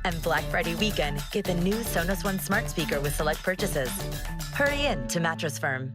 And Black Friday weekend, get the new Sonos One smart speaker with select purchases. Hurry in to Mattress Firm.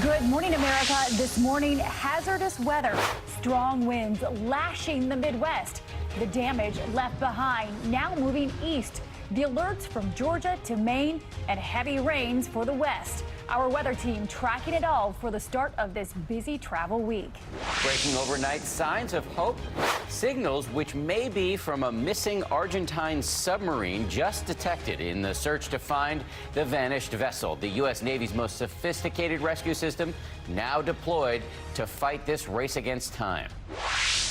Good morning, America. This morning, hazardous weather, strong winds lashing the Midwest. The damage left behind now moving east. The alerts from Georgia to Maine and heavy rains for the West. Our weather team tracking it all for the start of this busy travel week. Breaking overnight, signs of hope, signals which may be from a missing Argentine submarine just detected in the search to find the vanished vessel. The U.S. Navy's most sophisticated rescue system now deployed to fight this race against time.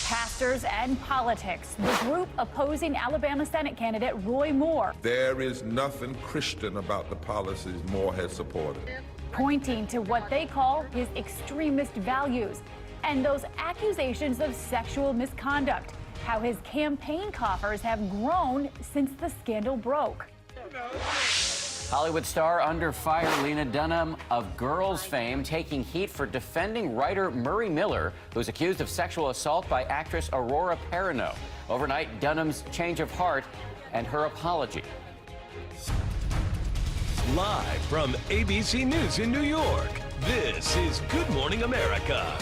Pastors and politics. The group opposing Alabama Senate candidate Roy Moore. There is nothing Christian about the policies Moore has supported. Pointing to what they call his extremist values and those accusations of sexual misconduct. How his campaign coffers have grown since the scandal broke. Hollywood star under fire Lena Dunham of Girls fame taking heat for defending writer Murray Miller, who's accused of sexual assault by actress Aurora Perrineau. Overnight, Dunham's change of heart and her apology. Live from ABC News in New York, this is Good Morning America.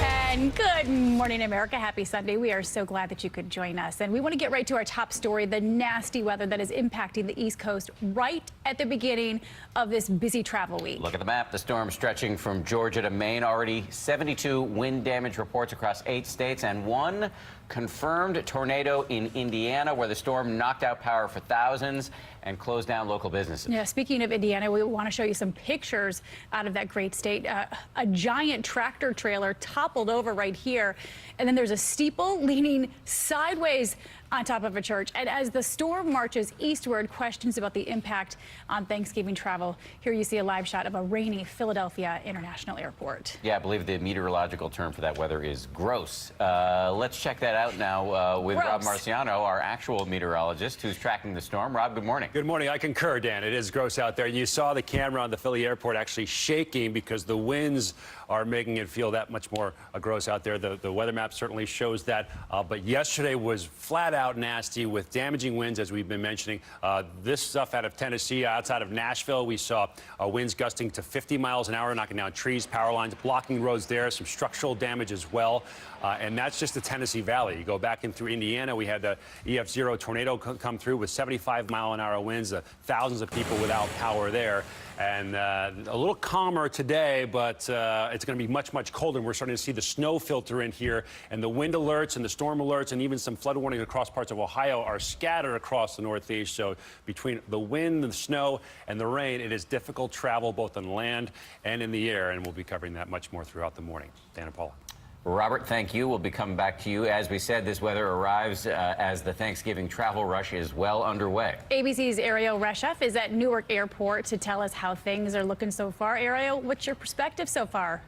And good morning, America. Happy Sunday. We are so glad that you could join us. And we want to get right to our top story, the nasty weather that is impacting the East Coast right at the beginning of this busy travel week. Look at the map. The storm stretching from Georgia to Maine. Already 72 wind damage reports across 8 states and 1 confirmed tornado in Indiana, where the storm knocked out power for thousands and closed down local businesses. Yeah, speaking of Indiana, we want to show you some pictures out of that great state. A giant tractor trailer toppled over right here, and then there's a steeple leaning sideways on top of a church. And as the storm marches eastward, questions about the impact on Thanksgiving travel. Here you see a live shot of a rainy Philadelphia International Airport. Yeah, I believe the meteorological term for that weather is gross. Let's check that out now with Gross. Rob Marciano, our actual meteorologist who's tracking the storm. Rob, good morning. Good morning. I concur, Dan. It is gross out there. You saw the camera on the Philly airport actually shaking because the winds are making it feel that much more gross out there. The weather map certainly shows that. But yesterday was flat out nasty with damaging winds, as we've been mentioning. This stuff out of Tennessee, outside of Nashville, we saw winds gusting to 50 miles an hour, knocking down trees, power lines, blocking roads there, some structural damage as well. And that's just the Tennessee Valley. You go back in through Indiana, we had the EF0 tornado come through with 75-mile-an-hour winds, thousands of people without power there. And a little calmer today, but it's going to be much, much colder. And we're starting to see the snow filter in here, and the wind alerts and the storm alerts and even some flood warnings across parts of Ohio are scattered across the Northeast. So between the wind, the snow, and the rain, it is difficult travel both on land and in the air, and we'll be covering that much more throughout the morning. Dan and Paula. Robert, thank you. We'll be coming back to you. As we said, this weather arrives as the Thanksgiving travel rush is well underway. ABC's Ariel Reshef is at Newark Airport to tell us how things are looking so far. Ariel, what's your perspective so far?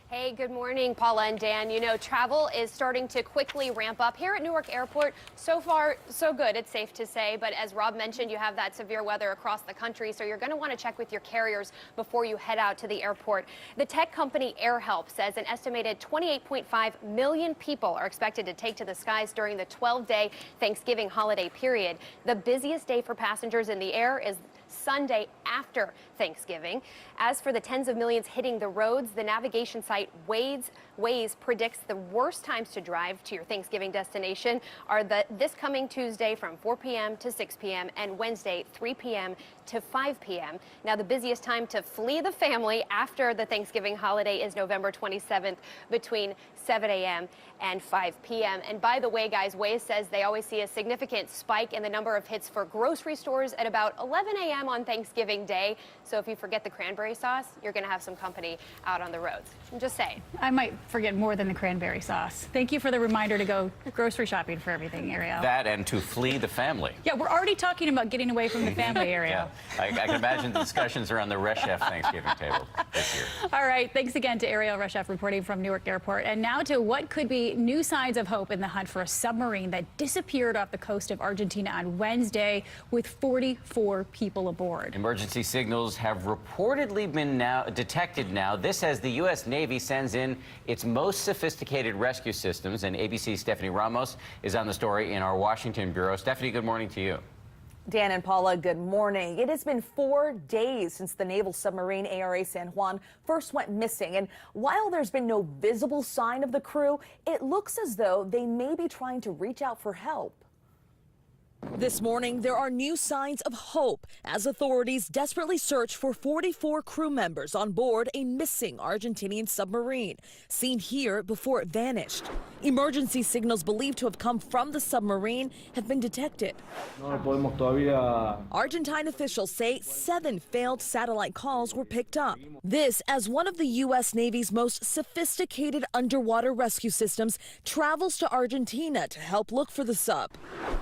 Hey, good morning, Paula and Dan. You know, travel is starting to quickly ramp up here at Newark Airport. So far, so good, it's safe to say. But as Rob mentioned, you have that severe weather across the country, so you're going to want to check with your carriers before you head out to the airport. The tech company AirHelp says an estimated 28.5 million people are expected to take to the skies during the 12-day Thanksgiving holiday period. The busiest day for passengers in the air is Sunday after Thanksgiving. As for the tens of millions hitting the roads, the navigation site Waze predicts the worst times to drive to your Thanksgiving destination are this coming Tuesday from 4 p.m. to 6 p.m. and Wednesday 3 p.m. to 5 p.m. Now, the busiest time to flee the family after the Thanksgiving holiday is November 27th between 7 a.m. and 5 p.m. And by the way, guys, Waze says they always see a significant spike in the number of hits for grocery stores at about 11 a.m. on Thanksgiving Day. So if you forget the cranberry sauce, you're going to have some company out on the roads. I'm just saying. I might forget more than the cranberry sauce. Thank you for the reminder to go grocery shopping for everything, Ariel. That and to flee the family. Yeah, we're already talking about getting away from the family, Ariel. Yeah, I can imagine the discussions around the Reshef Thanksgiving table this year. All right, thanks again to Ariel Reshef reporting from Newark Airport. And now to what could be new signs of hope in the hunt for a submarine that disappeared off the coast of Argentina on Wednesday with 44 people aboard. Emergency signals have reportedly been detected now. This as the U.S. Navy sends in its most sophisticated rescue systems. And ABC's Stephanie Ramos is on the story in our Washington bureau. Stephanie, good morning to you. Dan and Paula, good morning. It has been 4 days since the naval submarine ARA San Juan first went missing. And while there's been no visible sign of the crew, it looks as though they may be trying to reach out for help. This morning, there are new signs of hope as authorities desperately search for 44 crew members on board a missing Argentinian submarine, seen here before it vanished. Emergency signals believed to have come from the submarine have been detected. Argentine officials say 7 failed satellite calls were picked up. This as one of the U.S. Navy's most sophisticated underwater rescue systems travels to Argentina to help look for the sub.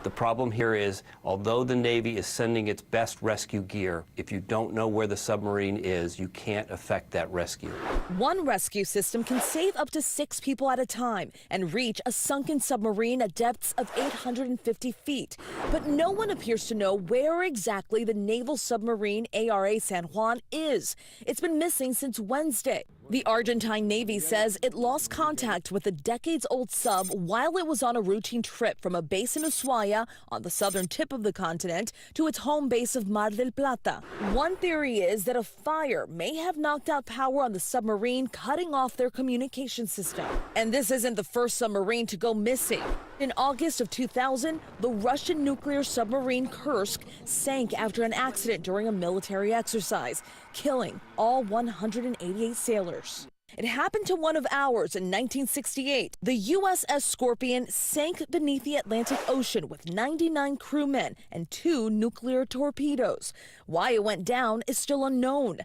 The problem here is, although the Navy is sending its best rescue gear, if you don't know where the submarine is, you can't affect that rescue. One rescue system can save up to 6 people at a time and reach a sunken submarine at depths of 850 feet. But no one appears to know where exactly the naval submarine ARA San Juan is. It's been missing since Wednesday. The Argentine Navy says it lost contact with the decades-old sub while it was on a routine trip from a base in Ushuaia on the southern tip of the continent to its home base of Mar del Plata. One theory is that a fire may have knocked out power on the submarine, cutting off their communication system. And this isn't the first submarine to go missing. In August of 2000, the Russian nuclear submarine Kursk sank after an accident during a military exercise, killing all 188 sailors. It happened to one of ours in 1968. The USS Scorpion sank beneath the Atlantic Ocean with 99 crewmen and 2 nuclear torpedoes. Why it went down is still unknown.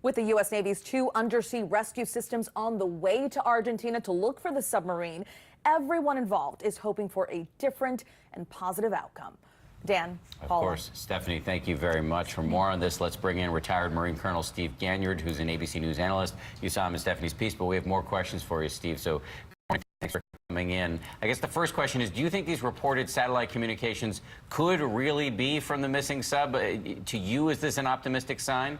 With the U.S. Navy's 2 undersea rescue systems on the way to Argentina to look for the submarine, everyone involved is hoping for a different and positive outcome. Dan, Paula. Of course. Stephanie, thank you very much. For more on this, let's bring in retired Marine Colonel Steve Ganyard, who's an ABC News analyst. You saw him in Stephanie's piece, but we have more questions for you, Steve. So thanks for coming in. I guess the first question is, do you think these reported satellite communications could really be from the missing sub? To you, is this an optimistic sign?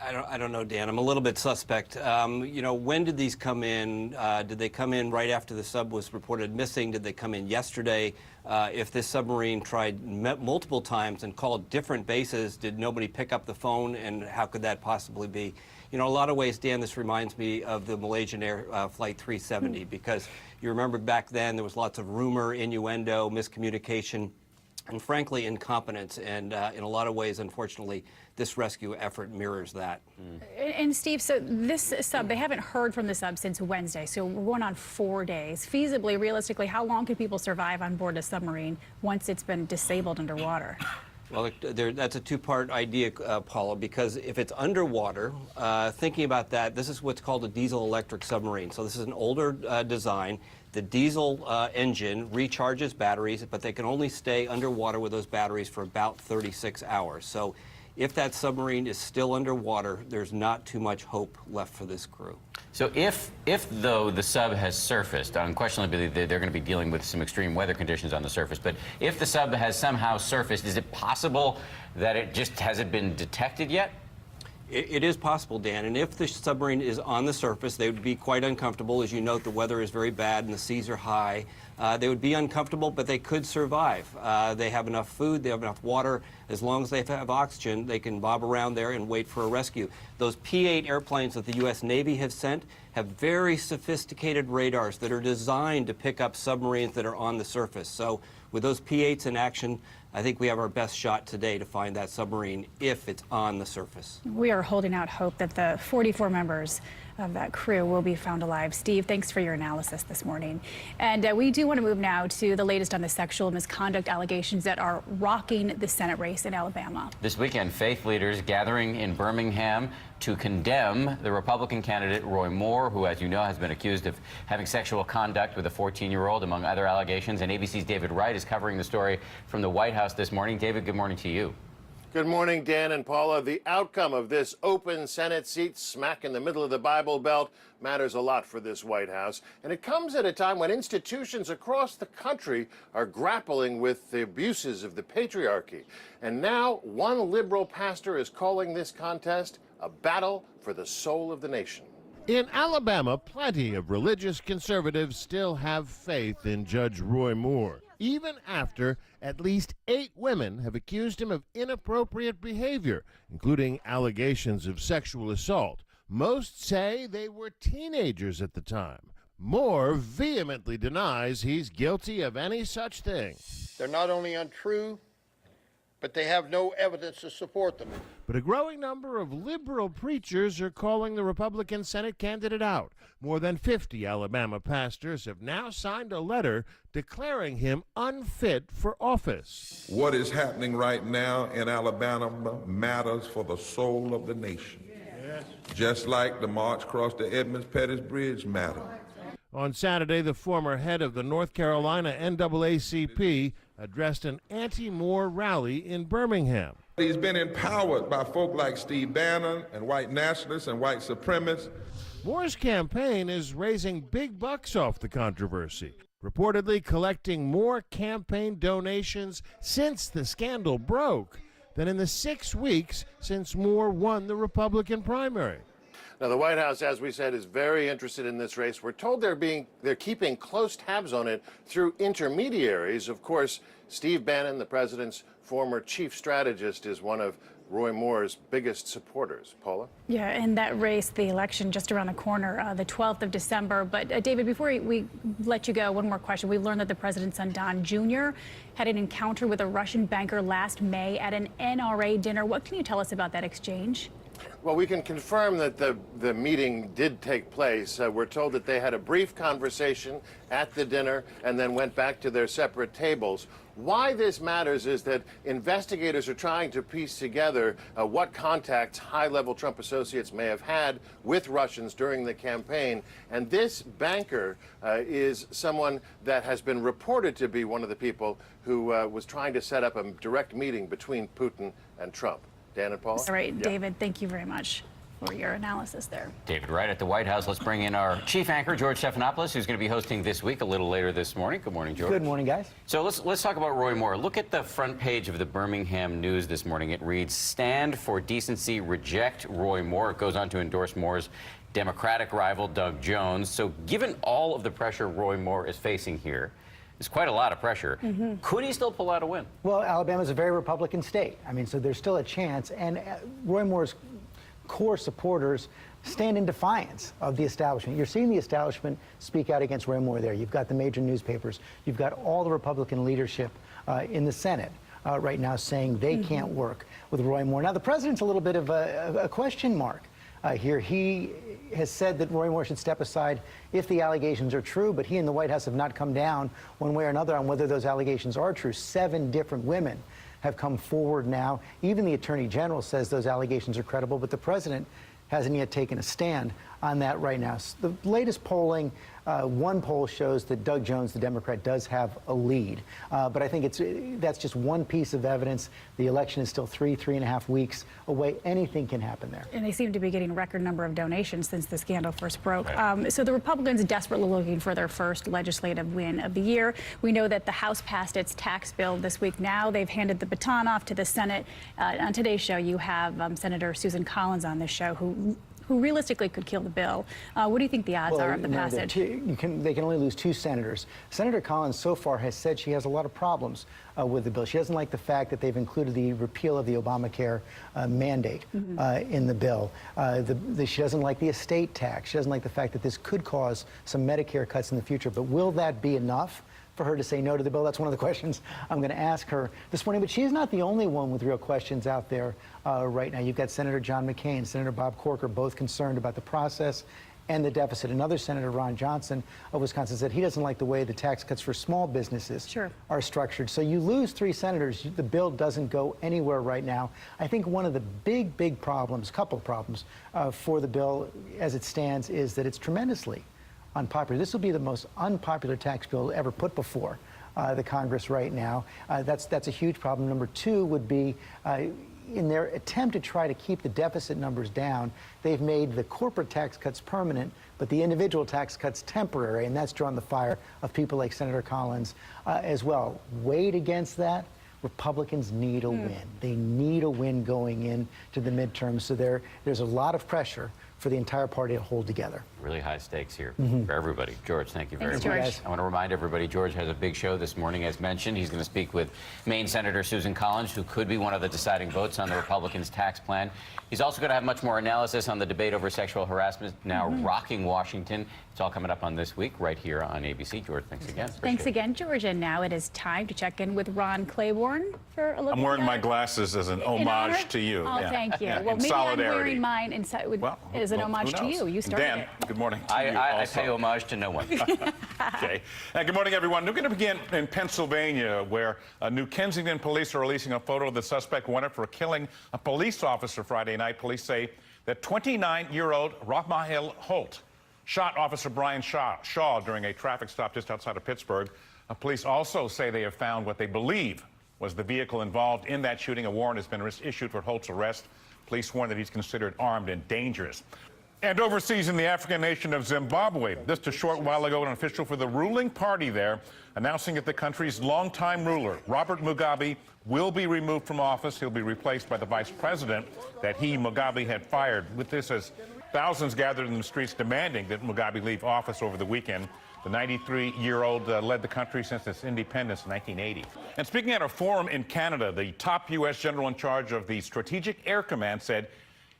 I don't know, Dan. I'm a little bit suspect. You know, when did these come in? Did they come in right after the sub was reported missing? Did they come in yesterday? If this submarine tried multiple times and called different bases, did nobody pick up the phone, and how could that possibly be? You know, a lot of ways, Dan, this reminds me of the Malaysian Air Flight 370, because you remember back then there was lots of rumor, innuendo, miscommunication, and frankly, incompetence. And in a lot of ways, unfortunately, this rescue effort mirrors that. And Steve, so this sub, they haven't heard from the sub since Wednesday, so we're going on 4 days. Feasibly, realistically, how long could people survive on board a submarine once it's been disabled underwater? Well, that's a 2-part idea, Paula, because if it's underwater, thinking about that, this is what's called a diesel-electric submarine. So this is an older design. The diesel engine recharges batteries, but they can only stay underwater with those batteries for about 36 hours. So if that submarine is still underwater, there's not too much hope left for this crew. So if though the sub has surfaced, unquestionably they're going to be dealing with some extreme weather conditions on the surface, but if the sub has somehow surfaced, is it possible that it just hasn't been detected yet? It is possible, Dan, and if the submarine is on the surface, they would be quite uncomfortable. As you note, the weather is very bad and the seas are high. They would be uncomfortable, but they could survive. They have enough food, they have enough water. As long as they have oxygen, they can bob around there and wait for a rescue. Those P-8 airplanes that the U.S. Navy has sent have very sophisticated radars that are designed to pick up submarines that are on the surface. So with those P-8s in action, I think we have our best shot today to find that submarine if it's on the surface. We are holding out hope that the 44 members of that crew will be found alive. Steve, thanks for your analysis this morning. And we do want to move now to the latest on the sexual misconduct allegations that are rocking the Senate race in Alabama. This weekend, faith leaders gathering in Birmingham to condemn the Republican candidate Roy Moore, who, as you know, has been accused of having sexual conduct with a 14-year-old, among other allegations. And ABC's David Wright is covering the story from the White House this morning. David, good morning to you. Good morning, Dan and Paula. The outcome of this open Senate seat smack in the middle of the Bible Belt matters a lot for this White House. And it comes at a time when institutions across the country are grappling with the abuses of the patriarchy. And now one liberal pastor is calling this contest a battle for the soul of the nation. In Alabama, plenty of religious conservatives still have faith in Judge Roy Moore, even after at least 8 women have accused him of inappropriate behavior, including allegations of sexual assault. Most say they were teenagers at the time. Moore vehemently denies he's guilty of any such thing. They're not only untrue, but they have no evidence to support them. But a growing number of liberal preachers are calling the Republican Senate candidate out. More than 50 Alabama pastors have now signed a letter declaring him unfit for office. What is happening right now in Alabama matters for the soul of the nation. Yes. Just like the march across the Edmonds-Pettus Bridge mattered. On Saturday, the former head of the North Carolina NAACP addressed an anti-Moore rally in Birmingham. He's been empowered by folk like Steve Bannon and white nationalists and white supremacists. Moore's campaign is raising big bucks off the controversy, reportedly collecting more campaign donations since the scandal broke than in the 6 weeks since Moore won the Republican primary. Now, the White House, as we said, is very interested in this race. We're told they're keeping close tabs on it through intermediaries. Of course, Steve Bannon, the president's former chief strategist, is one of Roy Moore's biggest supporters. Paula? Yeah, in that race, the election just around the corner, the 12th of December. But David, before we let you go, one more question. We learned that the president's son, Don Jr., had an encounter with a Russian banker last May at an NRA dinner. What can you tell us about that exchange? Well, we can confirm that the meeting did take place. We're told that they had a brief conversation at the dinner and then went back to their separate tables. Why this matters is that investigators are trying to piece together what contacts high-level Trump associates may have had with Russians during the campaign. And this banker is someone that has been reported to be one of the people who was trying to set up a direct meeting between Putin and Trump. Dan and Paul? All right, yeah. David, thank you very much for your analysis there. David, right at the White House. Let's bring in our chief anchor, George Stephanopoulos, who's going to be hosting This Week a little later this morning. Good morning, George. Good morning, guys. So let's talk about Roy Moore. Look at the front page of the Birmingham News this morning. It reads, "Stand for Decency, Reject Roy Moore." It goes on to endorse Moore's Democratic rival, Doug Jones. So given all of the pressure Roy Moore is facing here, it's quite a lot of pressure. Could he still pull out a win? Well, Alabama's a very Republican state. I mean, so there's still a chance. And Roy Moore's core supporters stand in defiance of the establishment. You're seeing the establishment speak out against Roy Moore there. You've got the major newspapers. You've got all the Republican leadership in the Senate right now saying they can't work with Roy Moore. Now, the president's a little bit of a question mark here. He has said that Roy Moore should step aside if the allegations are true, but he and the White House have not come down one way or another on whether those allegations are true. 7 different women have come forward now. Even the Attorney General says those allegations are credible, but the president hasn't yet taken a stand on that right now. So the latest polling, one poll shows that Doug Jones, the Democrat, does have a lead. But I think that's just one piece of evidence. The election is still 3.5 weeks away. Anything can happen there. And they seem to be getting a record number of donations since the scandal first broke. Right. So the Republicans desperately looking for their first legislative win of the year. We know that the House passed its tax bill this week. Now they've handed the baton off to the Senate. On today's show, you have Senator Susan Collins on this show, who realistically could kill the bill. What do you think the odds are of the passage? They can only lose 2 senators. Senator Collins so far has said she has a lot of problems with the bill. She doesn't like the fact that they've included the repeal of the Obamacare mandate in the bill. She doesn't like the estate tax. She doesn't like the fact that this could cause some Medicare cuts in the future. But will that be enough for her to say no to the bill? That's one of the questions I'm going to ask her this morning. But she's not the only one with real questions out there right now. You've got Senator John McCain, Senator Bob Corker, both concerned about the process and the deficit. Another Senator, Ron Johnson of Wisconsin, said he doesn't like the way the tax cuts for small businesses are structured. So you lose 3 senators. The bill doesn't go anywhere right now. I think one of the big problems, couple of problems for the bill as it stands is that it's tremendously unpopular. This will be the most unpopular tax bill ever put before the Congress right now. That's a huge problem. Number 2 would be in their attempt to try to keep the deficit numbers down, they've made the corporate tax cuts permanent, but the individual tax cuts temporary, and that's drawn the fire of people like Senator Collins as well. Weighed against that, Republicans need a win. They need a win going into the midterms, so there's a lot of pressure for the entire party to hold together. Really high stakes here for everybody. George, thank you very much. George. I want to remind everybody, George has a big show this morning, as mentioned. He's going to speak with Maine Senator Susan Collins, who could be one of the deciding votes on the Republicans' tax plan. He's also going to have much more analysis on the debate over sexual harassment now rocking Washington. It's all coming up on This Week right here on ABC. George, thanks again. Thanks again, George. And now it is time to check in with Ron Claiborne for a look. I'm wearing my glasses as an homage to you. Oh, thank you. Well, in maybe solidarity. I'm wearing mine as an homage to you. You started Dan, it. good morning to you I also. pay homage to no one. Okay. Good morning, everyone. We're going to begin in Pennsylvania, where New Kensington police are releasing a photo of the suspect wanted for killing a police officer Friday night. Police say that 29-year-old Rahmahel Holt shot Officer Brian Shaw during a traffic stop just outside of Pittsburgh. Police also say they have found what they believe was the vehicle involved in that shooting. A warrant has been issued for Holt's arrest. Police warn that he's considered armed and dangerous. And overseas in the African nation of Zimbabwe, just a short while ago, an official for the ruling party there announcing that the country's longtime ruler, Robert Mugabe, will be removed from office. He'll be replaced by the vice president that Mugabe had fired. With this, as thousands gathered in the streets demanding that Mugabe leave office over the weekend. The 93-year-old led the country since its independence in 1980. And speaking at a forum in Canada, the top U.S. general in charge of the Strategic Air Command said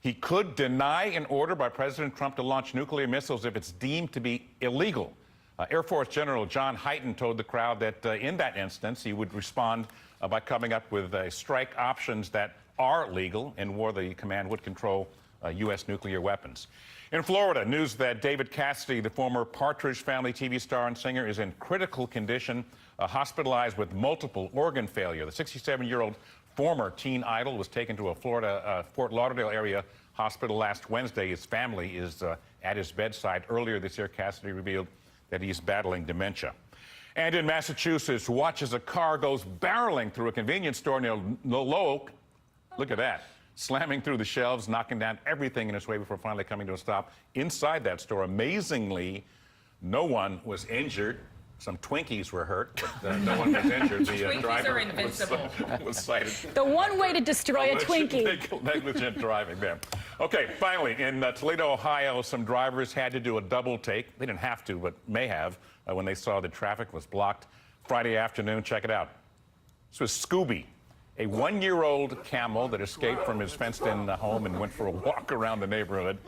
he could deny an order by President Trump to launch nuclear missiles if it's deemed to be illegal. Air Force General John Hyten told the crowd that in that instance, he would respond by coming up with strike options that are legal. In war, the command would control U.S. nuclear weapons. In Florida, news that David Cassidy, the former Partridge Family TV star and singer, is in critical condition, hospitalized with multiple organ failure. The 67-year-old former teen idol was taken to a Florida Fort Lauderdale area hospital last Wednesday. His family is at his bedside. Earlier this year, Cassidy revealed that he's battling dementia. And in Massachusetts, watch as a car goes barreling through a convenience store near Lowell. Look at that. Slamming through the shelves, knocking down everything in its way before finally coming to a stop inside that store. Amazingly, no one was injured. Some Twinkies were hurt, but no one was injured. The driver are invincible. Was cited. The one way to destroy a Twinkie. Negligent driving there. Okay, finally, in Toledo, Ohio, some drivers had to do a double take. They didn't have to, but may have, when they saw the traffic was blocked Friday afternoon. Check it out. This was Scooby, a one-year-old camel that escaped from his fenced-in home and went for a walk around the neighborhood.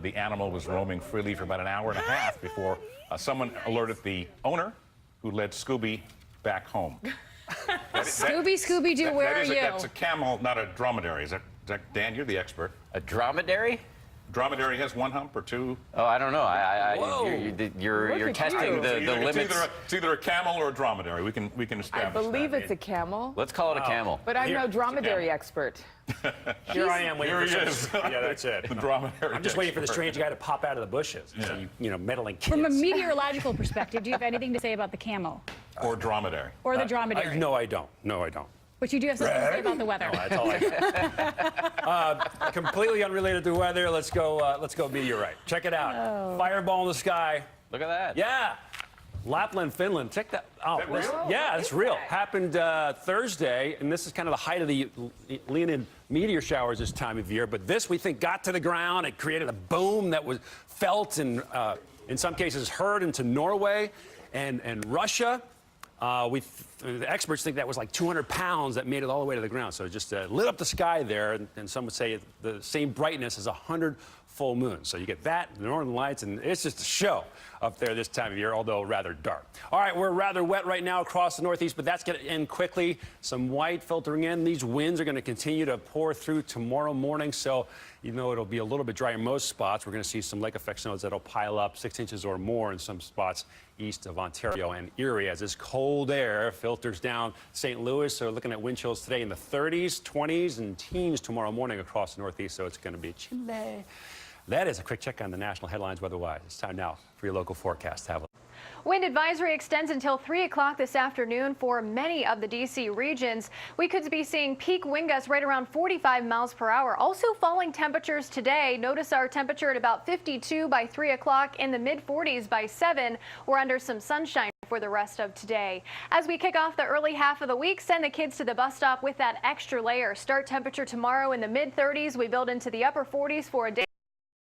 The animal was roaming freely for about an hour and a half before someone alerted the owner, who led Scooby back home. Scooby-Doo, where are you? That's a camel, not a dromedary. Is that, Dan, you're the expert. A dromedary? Dromedary has one hump or two? Oh, I don't know. You're testing the limits. It's either a camel or a dromedary. We can establish I believe it's a camel. Let's call it a camel. But I'm no dromedary expert. Here I am waiting Here for he is. Yeah, that's it. The dromedary. I'm just waiting for the strange guy to pop out of the bushes. Yeah. So meddling kids. From a meteorological perspective, do you have anything to say about the camel? Or dromedary. Or the dromedary? No, I don't. No, I don't. But you do have something to say about the weather. No, that's all I got. Completely unrelated to weather. Let's go meteorite. Check it out. Oh. Fireball in the sky. Look at that. Yeah. Lapland, Finland. Check that. Oh, Is that real? Yeah, it's real. Happened Thursday, and this is kind of the height of the Leonid meteor showers this time of year. But this, we think, got to the ground. It created a boom that was felt and, in some cases, heard into Norway and Russia. The experts think that was like 200 pounds that made it all the way to the ground. So it just lit up the sky there, and some would say the same brightness as 100 full moons. So you get that, the northern lights, and it's just a show up there this time of year, although rather dark. All right, we're rather wet right now across the Northeast, but that's going to end quickly. Some white filtering in. These winds are going to continue to pour through tomorrow morning, so it'll be a little bit dry in most spots. We're going to see some lake effect snows that'll pile up 6 inches or more in some spots east of Ontario and Erie as this cold air filters down St. Louis. So we're looking at wind chills today in the 30s, 20s, and teens tomorrow morning across the Northeast, so it's going to be chilly. That is a quick check on the national headlines weather-wise. It's time now for your local forecast. Have a Wind advisory extends until 3 o'clock this afternoon for many of the D.C. regions. We could be seeing peak wind gusts right around 45 miles per hour. Also falling temperatures today. Notice our temperature at about 52 by 3 o'clock, in the mid-40s by 7. We're under some sunshine for the rest of today. As we kick off the early half of the week, send the kids to the bus stop with that extra layer. Start temperature tomorrow in the mid-30s. We build into the upper 40s for a day